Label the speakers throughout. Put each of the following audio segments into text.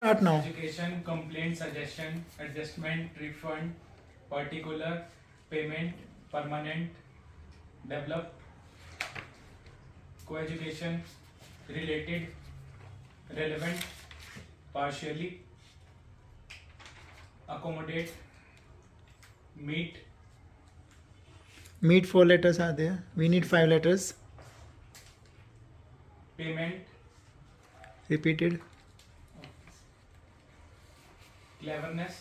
Speaker 1: Start now.
Speaker 2: education, complaint, suggestion, adjustment, refund, particular, payment, permanent, develop, coeducation, related, relevant, partially, accommodate, meet,
Speaker 1: Meet 4 letters are there. We need 5 letters.
Speaker 2: payment,
Speaker 1: Repeated.
Speaker 2: cleverness,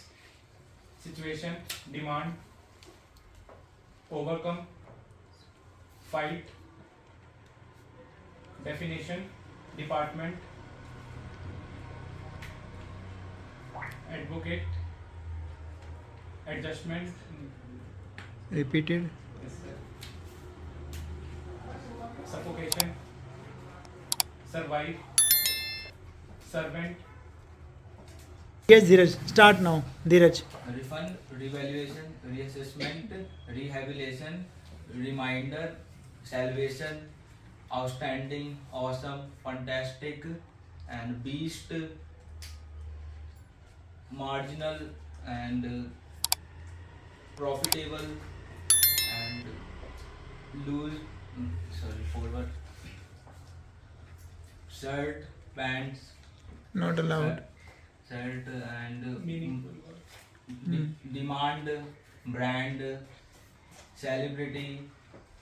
Speaker 2: situation, demand, overcome, fight, definition, department, advocate, adjustment,
Speaker 1: Repeated.
Speaker 2: suffocation, survive, servant,
Speaker 1: Yes, Dheeraj. Start now. Dheeraj.
Speaker 3: Refund, revaluation, reassessment, rehabilitation, reminder, salvation, outstanding, awesome, fantastic, and beast, marginal, and profitable, and lose, forward, shirt, pants,
Speaker 1: Not allowed.
Speaker 3: shirt, and
Speaker 2: meaningful word.
Speaker 3: demand, brand, celebrity,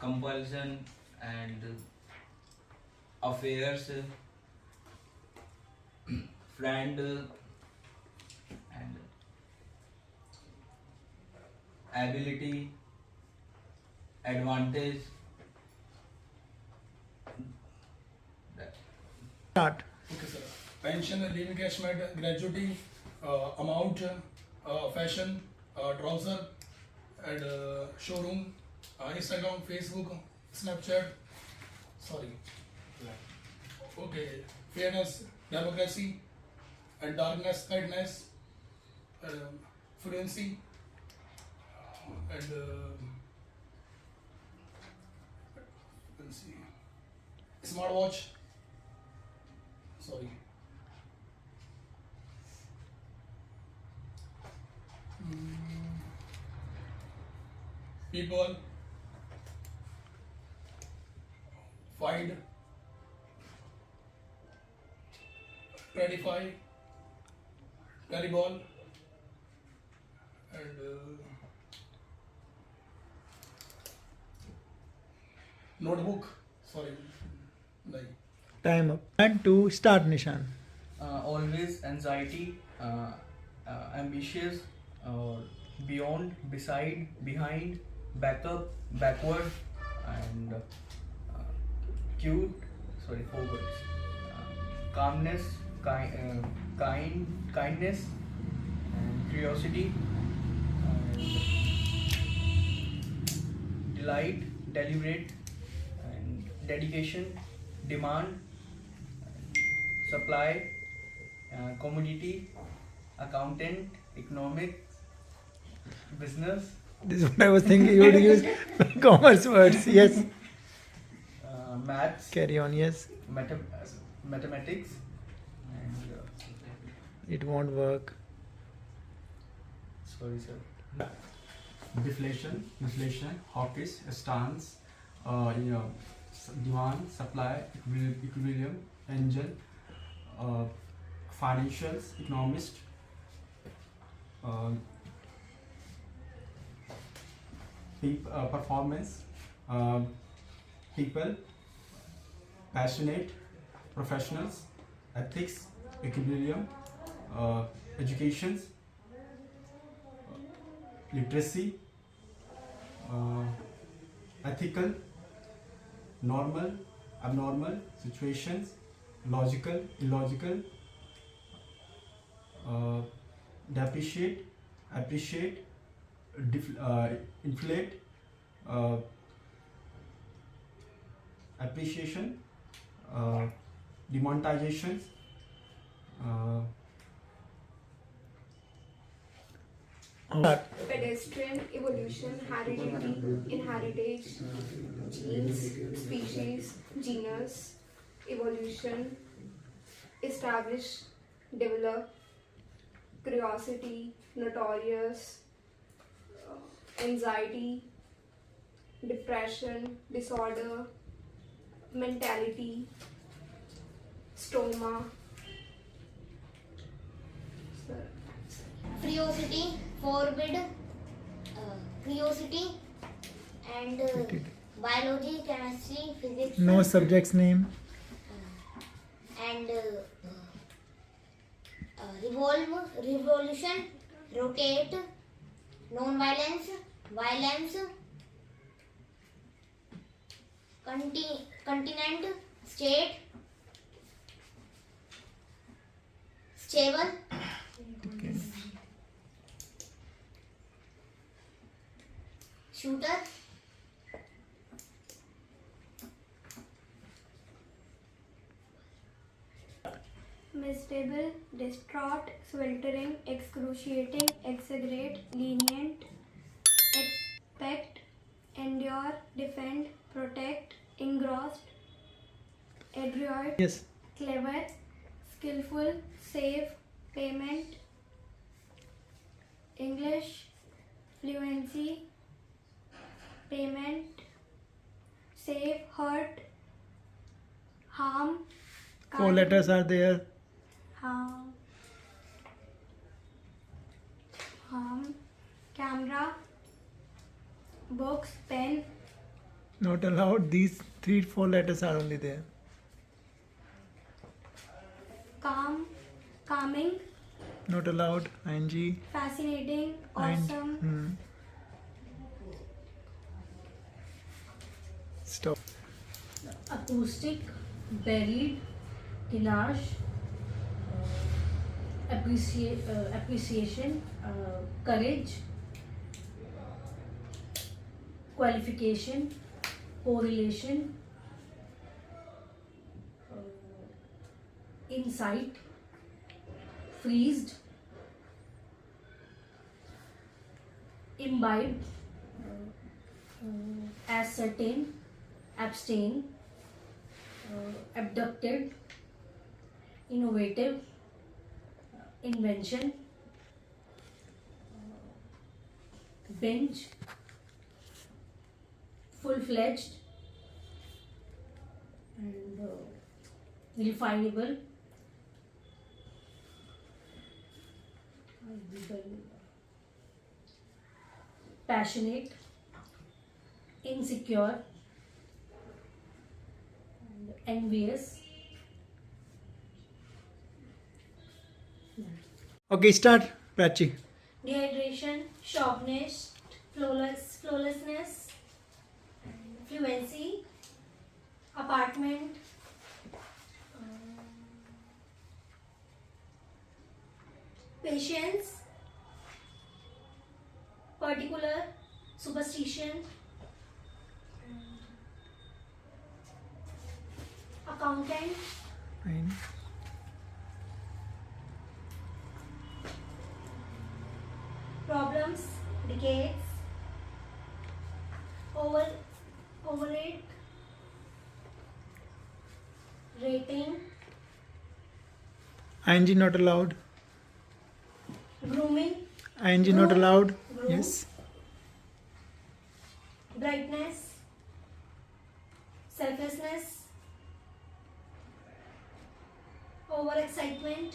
Speaker 3: compulsion, and affairs, friend, and ability, advantage.
Speaker 1: Start.
Speaker 4: Okay, sir. Pension, living engagement, gratuity, amount, fashion, trouser, and showroom, Instagram, Facebook, Snapchat. Sorry. Okay. Fairness, democracy, and darkness, kindness, fluency, and let's see, smartwatch. Sorry. People, find, 25, carryball, and notebook. Sorry, like.
Speaker 1: Time up. And to start, Nishan.
Speaker 5: Always anxiety, ambitious, beyond, beside, behind, backup, backward, and cute. Sorry, 4 words. Calmness, kindness, and curiosity, and delight, deliberate, and dedication, demand, supply, commodity, accountant, economic, business,
Speaker 1: This is what I was thinking you would use commerce words. Yes.
Speaker 5: maths,
Speaker 1: Carry on. Yes.
Speaker 5: mathematics, and
Speaker 1: It won't work.
Speaker 5: sorry sir,
Speaker 6: deflation, hawkish, stance, demand, supply, equilibrium, engine, financials, economist, performance, people, passionate, professionals, ethics, equilibrium, education, literacy, ethical, normal, abnormal, situations, logical, illogical, depreciate, appreciate, inflate, appreciation, demonetization,
Speaker 1: Start.
Speaker 7: Pedestrian, evolution, heredity, inheritage, genes, species, genus, evolution, establish, develop, curiosity, notorious, anxiety, depression, disorder, mentality, stoma.
Speaker 8: Curiosity, forbid, curiosity, and biology, chemistry, physics,
Speaker 1: No subject's name.
Speaker 8: and revolution, rotate, non-violence, violence, continent, state, stable,
Speaker 1: Okay.
Speaker 8: shooter,
Speaker 7: Miserable, distraught, sweltering, excruciating, exaggerate, lenient, expect, endure, defend, protect, engrossed, adroit,
Speaker 1: Yes.
Speaker 7: clever, skillful, save, payment, English, fluency, payment, save, hurt, harm,
Speaker 1: Four letters are there.
Speaker 7: harm, camera, books, pen,
Speaker 1: Not allowed. These 3-4 letters are only there.
Speaker 7: calm, calming,
Speaker 1: Not allowed. ing.
Speaker 7: fascinating,
Speaker 1: And
Speaker 7: awesome,
Speaker 1: stop.
Speaker 9: acoustic, buried, tinage, appreciation, courage, qualification, correlation, insight, freezed, imbibe, ascertain, abstain, abducted, innovative, invention, binge, full-fledged, and refinable, passionate, insecure, and envious.
Speaker 1: Okay, start. Prachi.
Speaker 9: Dehydration, sharpness, flawlessness, fluency, apartment, patience, particular, superstition, accountant,
Speaker 1: Fine.
Speaker 9: problems, decades, overrate, rating,
Speaker 1: ing not allowed.
Speaker 9: grooming,
Speaker 1: ing not allowed.
Speaker 9: Groom.
Speaker 1: Yes.
Speaker 9: brightness, selflessness, overexcitement,